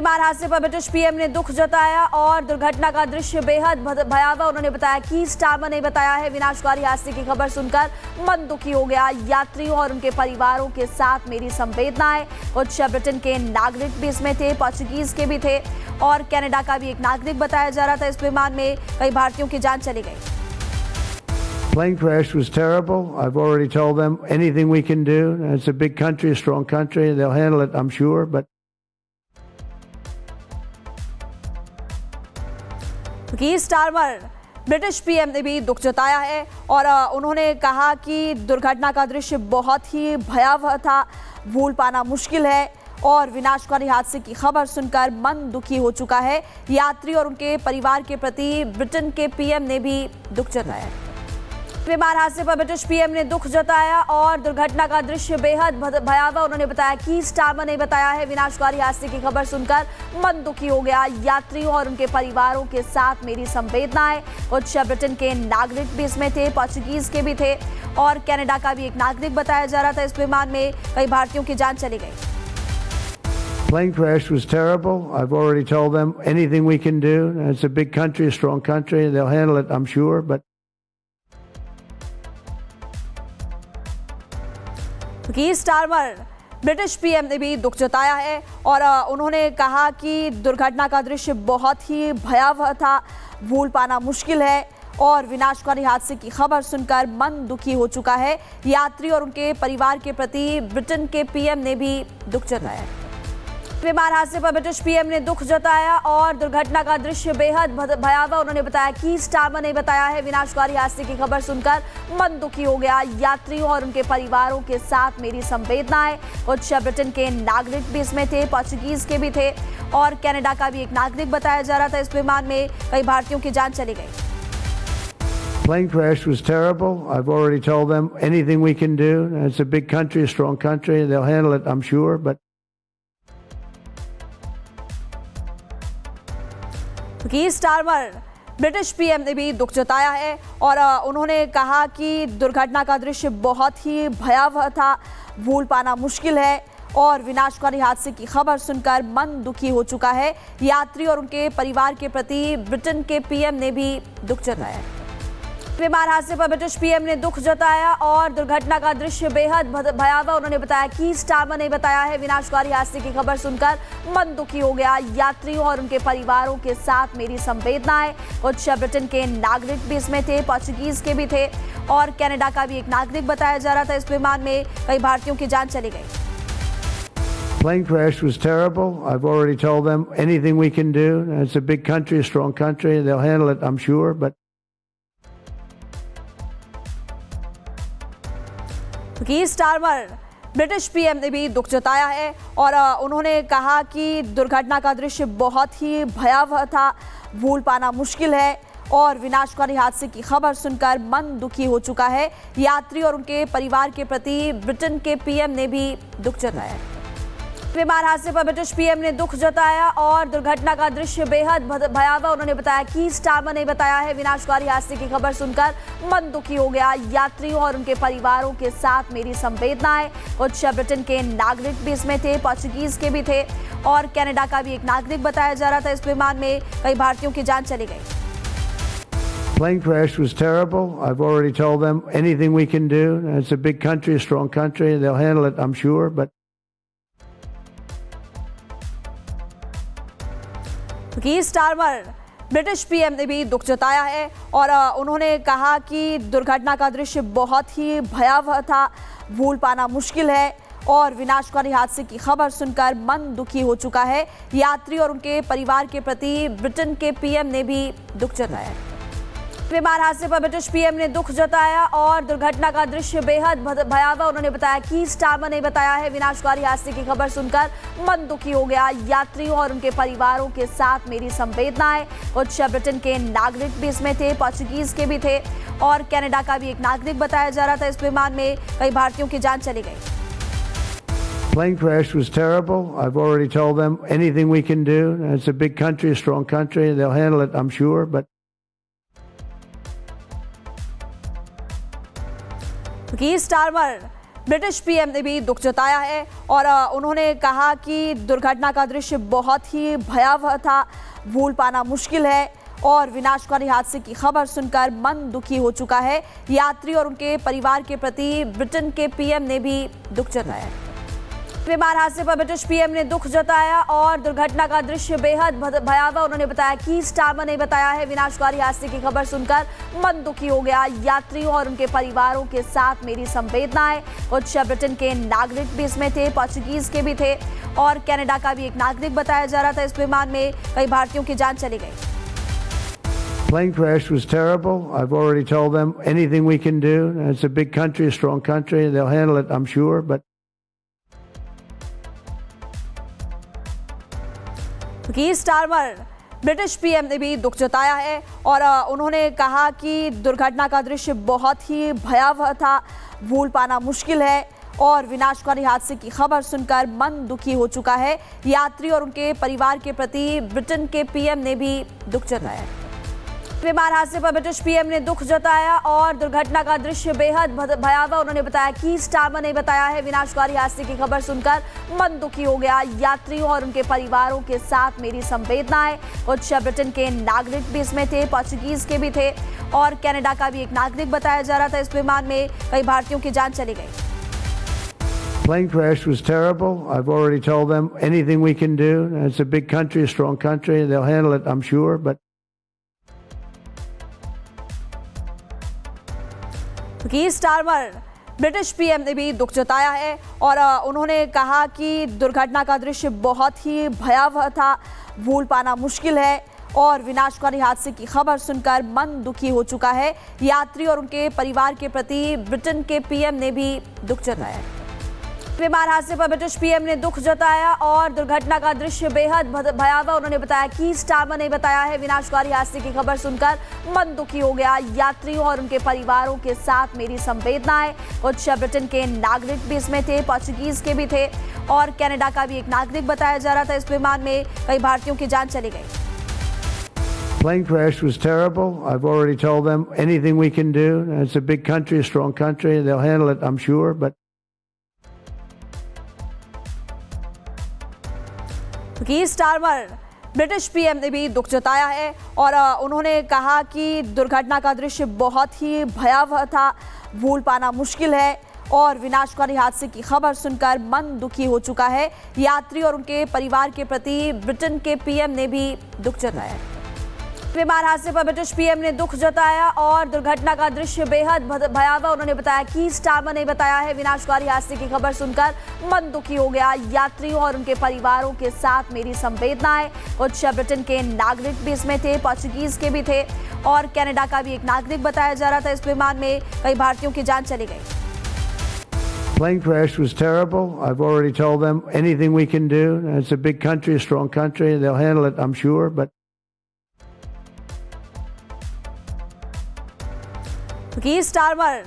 विमान हादसे पर ब्रिटिश पीएम ने दुख जताया और दुर्घटना का दृश्य बेहद भयावह उन्होंने बताया। की स्टारमर ने बताया है, विनाशकारी हादसे की खबर सुनकर मन दुखी हो गया। यात्रियों और उनके परिवारों के साथ मेरी संवेदनाएं। कुछ ब्रिटेन के नागरिक भी इसमें थे, पोर्चुगीज के भी थे और कनाडा का भी एक नागरिक बताया जा रहा था। इस विमान में कई भारतीयों की जान चली गई। Plane crash was terrible. I've already told them anything we can do. It's a big country, a strong country. They'll handle it, I'm sure. But की स्टारमर ब्रिटिश पीएम ने भी दुख जताया है और उन्होंने कहा कि दुर्घटना का दृश्य बहुत ही भयावह था, भूल पाना मुश्किल है और विनाशकारी हादसे की खबर सुनकर मन दुखी हो चुका है। यात्री और उनके परिवार के प्रति ब्रिटेन के पीएम ने भी दुख जताया है। विमान हादसे पर ब्रिटिश पीएम ने दुख जताया और दुर्घटना का दृश्य बेहद भयावह उन्होंने बताया। की स्टारमर ने बताया है, विनाशकारी हादसे की खबर सुनकर मन दुखी हो गया। यात्रियों और उनके परिवारों के साथ मेरी संवेदनाएं। कुछ ब्रिटेन के नागरिक भी इसमें थे, पोर्चुगीज के भी थे और कनाडा का भी एक नागरिक बताया जा रहा था। इस विमान में कई भारतीयों की जान चली गई। plane crash was terrible. I've already told them anything we can do. It's a big country, a strong country. They'll handle it, I'm sure. But की स्टारमर ब्रिटिश पीएम ने भी दुख जताया है और उन्होंने कहा कि दुर्घटना का दृश्य बहुत ही भयावह था, भूल पाना मुश्किल है और विनाशकारी हादसे की खबर सुनकर मन दुखी हो चुका है। यात्री और उनके परिवार के प्रति ब्रिटेन के पीएम ने भी दुख जताया है। विमान हादसे पर ब्रिटिश पीएम ने दुख जताया और दुर्घटना का दृश्य बेहद भयावह उन्होंने बताया। की स्टारमर ने बताया है, विनाशकारी हादसे की खबर सुनकर मन दुखी हो गया। यात्रियों और उनके परिवारों के साथ मेरी संवेदनाएं। कुछ ब्रिटेन के नागरिक भी इसमें थे, पोर्चुगीज के भी थे और कनाडा का भी एक नागरिक बताया जा रहा था। इस विमान में कई भारतीयों की जान चली गई। plane crash was terrible. I've already told them anything we can do. It's a big country, a strong country. They'll handle it, I'm sure. But की स्टारमर ब्रिटिश पीएम ने भी दुख जताया है और उन्होंने कहा कि दुर्घटना का दृश्य बहुत ही भयावह था, भूल पाना मुश्किल है और विनाशकारी हादसे की खबर सुनकर मन दुखी हो चुका है। यात्री और उनके परिवार के प्रति ब्रिटेन के पीएम ने भी दुख जताया है। विमान हादसे पर ब्रिटिश पीएम ने दुख जताया और दुर्घटना का दृश्य बेहद भयावह उन्होंने बताया। की स्टारमर ने बताया है, विनाशकारी हादसे की खबर सुनकर मन दुखी हो गया। यात्रियों और उनके परिवारों के साथ मेरी संवेदनाएं। कुछ ब्रिटेन के नागरिक भी इसमें थे, पोर्चुगीज के भी थे और कनाडा का भी एक नागरिक बताया जा रहा था। इस विमान में कई भारतीयों की जान चली गई। plane crash was terrible. I've already told them anything we can do. It's a big country, a strong country. They'll handle it, I'm sure. But की स्टारमर ब्रिटिश पीएम ने भी दुख जताया है और उन्होंने कहा कि दुर्घटना का दृश्य बहुत ही भयावह था, भूल पाना मुश्किल है और विनाशकारी हादसे की खबर सुनकर मन दुखी हो चुका है। यात्री और उनके परिवार के प्रति ब्रिटेन के पीएम ने भी दुख जताया है। विमान हादसे पर ब्रिटिश पीएम ने दुख जताया और दुर्घटना का दृश्य बेहद भयावह उन्होंने बताया। की स्टारमर ने बताया है, विनाशकारी हादसे की खबर सुनकर मन दुखी हो गया। यात्रियों और उनके परिवारों के साथ मेरी संवेदनाएं। कुछ ब्रिटेन के नागरिक भी इसमें थे, पोर्चुगीज के भी थे और कनाडा का भी एक नागरिक बताया जा रहा था। इस विमान में कई भारतीयों की जान चली गई। plane crash was terrible. I've already told them anything we can do. It's a big country, a strong country. They'll handle it, I'm sure. But की स्टारमर ब्रिटिश पीएम ने भी दुख जताया है और उन्होंने कहा कि दुर्घटना का दृश्य बहुत ही भयावह था, भूल पाना मुश्किल है और विनाशकारी हादसे की खबर सुनकर मन दुखी हो चुका है। यात्री और उनके परिवार के प्रति ब्रिटेन के पीएम ने भी दुख जताया है। विमान हादसे पर ब्रिटिश पीएम ने दुख जताया और दुर्घटना का दृश्य बेहद भयावह उन्होंने बताया। की स्टारमर ने बताया है, विनाशकारी हादसे की खबर सुनकर मन दुखी हो गया। यात्रियों और उनके परिवारों के साथ मेरी संवेदनाएं। कुछ ब्रिटेन के नागरिक भी इसमें थे, पोर्चुगीज के भी थे और कनाडा का भी एक नागरिक बताया जा रहा था। इस विमान में कई भारतीयों की जान चली गई। plane crash was terrible. I've already told them anything we can do. It's a big country, a strong country. They'll handle it, I'm sure. But की स्टारमर ब्रिटिश पीएम ने भी दुख जताया है और उन्होंने कहा कि दुर्घटना का दृश्य बहुत ही भयावह था, भूल पाना मुश्किल है और विनाशकारी हादसे की खबर सुनकर मन दुखी हो चुका है। यात्री और उनके परिवार के प्रति ब्रिटेन के पीएम ने भी दुख जताया है। विमान हादसे पर ब्रिटिश पीएम ने दुख जताया और दुर्घटना का दृश्य बेहद भयावह उन्होंने बताया कि स्टारमर ने बताया है विनाशकारी हादसे की खबर सुनकर मन दुखी हो गया। यात्रियों और उनके परिवारों के साथ मेरी संवेदनाएं। कुछ ब्रिटेन के नागरिक भी इसमें थे, पोर्चुगीज के भी थे और कनाडा का भी एक नागरिक बताया जा रहा था। इस विमान में कई भारतीयों की जान चली गई। Plane crash was terrible. I've already told them anything we can do. It's a big country, a strong country. They'll handle it, I'm sure. But Starmer British PM ने भी दुख जताया है और उन्होंने कहा कि दुर्घटना का दृश्य बहुत ही भयावह था, भूल पाना मुश्किल है और विनाशकारी हादसे की खबर सुनकर मन दुखी हो चुका है। यात्री और उनके परिवार के प्रति ब्रिटेन के पीएम ने भी दुख जताया है। विमान हादसे पर ब्रिटिश पीएम ने दुख जताया और दुर्घटना का दृश्य बेहद भयावह उन्होंने बताया कि स्टारमर ने बताया है विनाशकारी हादसे की खबर सुनकर मन दुखी हो गया। यात्रियों और उनके परिवारों के साथ मेरी संवेदनाएं। कुछ ब्रिटेन के नागरिक भी इसमें थे, पोर्चुगीज के भी थे और कनाडा का भी एक नागरिक बताया जा रहा था। इस विमान में कई भारतीयों की जान चली गई। plane crash was terrible. I've already told them anything we can do. It's a big country, a strong country. They'll handle it, I'm sure. But Starmer British PM ने भी दुख जताया है और उन्होंने कहा कि दुर्घटना का दृश्य बहुत ही भयावह था, भूल पाना मुश्किल है और विनाशकारी हादसे की खबर सुनकर मन दुखी हो चुका है। यात्री और उनके परिवार के प्रति ब्रिटेन के पीएम ने भी दुख जताया है। विमान हादसे पर ब्रिटिश पीएम ने दुख जताया और दुर्घटना का दृश्य बेहद भयावह उन्होंने बताया कि स्टारमर ने बताया है विनाशकारी हादसे की खबर सुनकर मन दुखी हो गया। यात्रियों और उनके परिवारों के साथ मेरी संवेदनाएं। कुछ ब्रिटेन के नागरिक भी इसमें थे, पोर्चुगीज के भी थे और कनाडा का भी एक नागरिक बताया जा रहा था। इस विमान में कई भारतीयों की जान चली गई। plane crash was terrible. I've already told them anything we can do. It's a big country, a strong country. They'll handle it, I'm sure. But Starmer British PM ने भी दुख जताया है और उन्होंने कहा कि दुर्घटना का दृश्य बहुत ही भयावह था, भूल पाना मुश्किल है और विनाशकारी हादसे की खबर सुनकर मन दुखी हो चुका है। यात्री और उनके परिवार के प्रति ब्रिटेन के पीएम ने भी दुख जताया है। विमान हादसे पर ब्रिटिश पीएम ने दुख जताया और दुर्घटना का दृश्य बेहद भयावह उन्होंने बताया कि स्टारमर ने बताया है विनाशकारी हादसे की खबर सुनकर मन दुखी हो गया। यात्रियों और उनके परिवारों के साथ मेरी संवेदनाएं। कुछ ब्रिटेन के नागरिक भी इसमें थे, पोर्चुगीज के भी थे और कनाडा का भी एक नागरिक बताया जा रहा था। इस विमान में कई भारतीयों की जान चली गई। plane crash was terrible. I've already told them anything we can do. It's a big country, a strong country. They'll handle it, I'm sure. But Starmer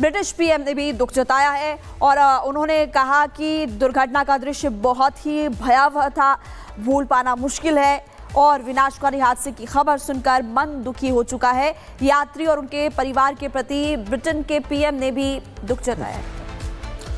British PM ने भी दुख जताया है और उन्होंने कहा कि दुर्घटना का दृश्य बहुत ही भयावह था, भूल पाना मुश्किल है और विनाशकारी हादसे की खबर सुनकर मन दुखी हो चुका है। यात्री और उनके परिवार के प्रति ब्रिटेन के पीएम ने भी दुख जताया है।